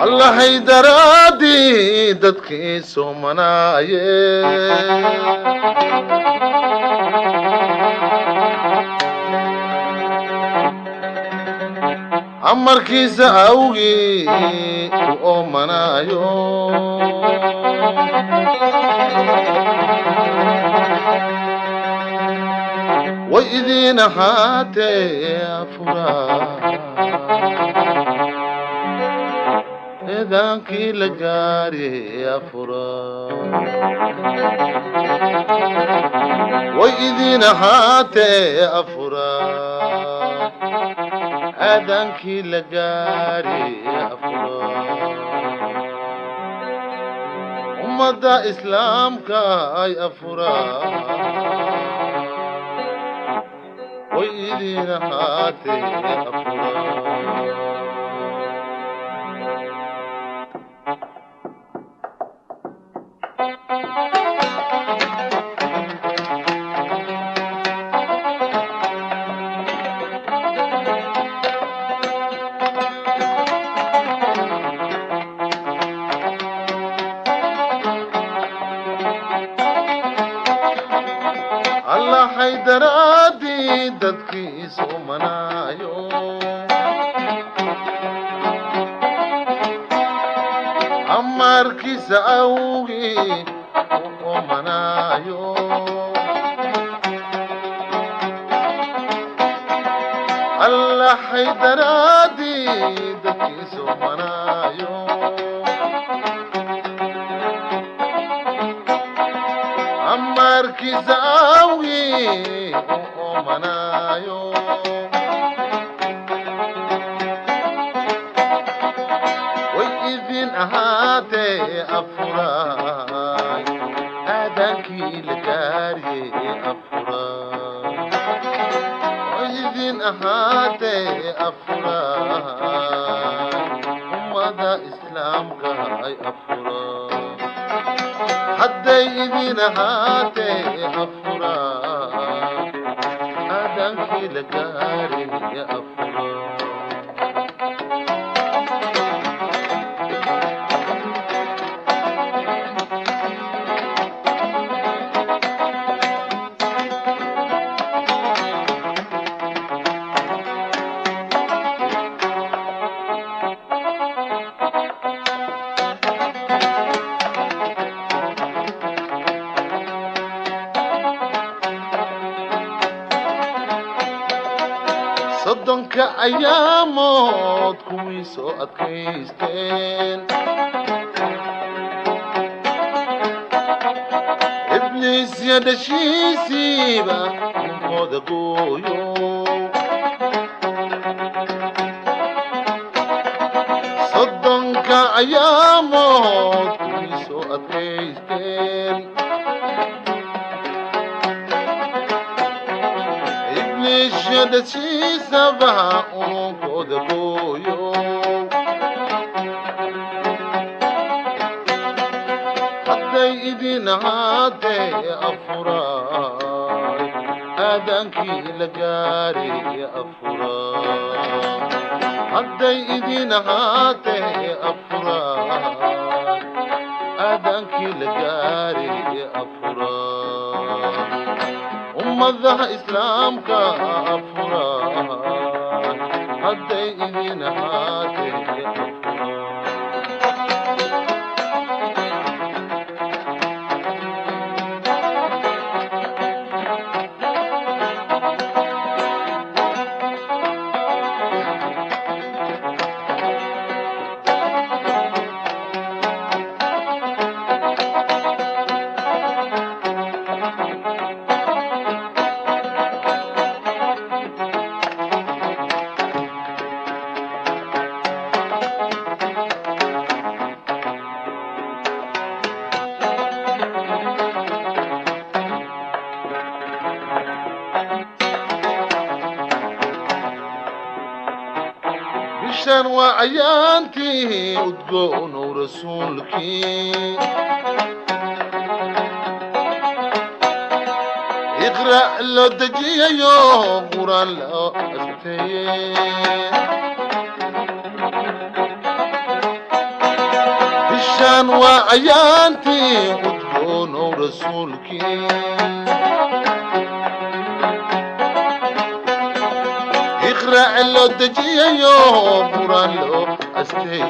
الله haydaraadii dadkii soomanaaye amarkiisa awgii u oomanaayo way idiin ahaatee afuraa eedaankii la gaari afuraa way idiin ahaatee afuraa eedaankii la gaari afuraa ummadda islaamka ay afuraa way idiin ahaatee afuraa الله haydaraadii dadkii soomanaayo amarkiisa awgii u oomanaayo الله haydaraadii dadkii soomanaayo amarkiisa awgii u oomanaayo way idin ahaatee afuraay aadaankii la gaariyey afuraay way idin ahaatee afuraay ummada islaamka ay afuraay hadday idin ahaatee afuraa aadaankii la gaaraya afuraa soddonka ayaamood kuwii soo adkaysteen ibliisya dhashiisiiba ninkooda gooyo soddonka ayaamood kuwii soo adkaysteen dhashiisabaha ununkooda gooyo hadday idin ahaatee afuraay aadaankii la gaaraya afuraay hadday idin ahaatee afuraay aadaankii la gaaraya afuraay ummadaha islaamka afuraa hadday idin ahaatee afuraa bishan waa ayaantii udgoonow rasuulkii iqra إقرأ لو دجي يوم قرآن لو أستي بالشان وعيانتي أدقون ورسولك إقرأ لو دجي يوم قرآن لو أستي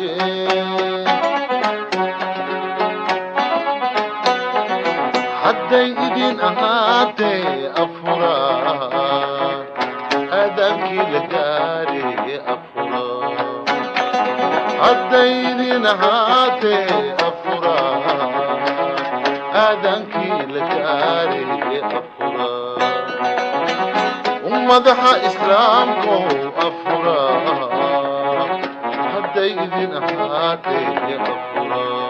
حتى إذن أهاتي أفراد أدمك لقاري أفراد حتى إذن أهاتي أفراد أدمك لقاري أفراد ومدح إسلامكم أفراد حتى إذن أهاتي أفراد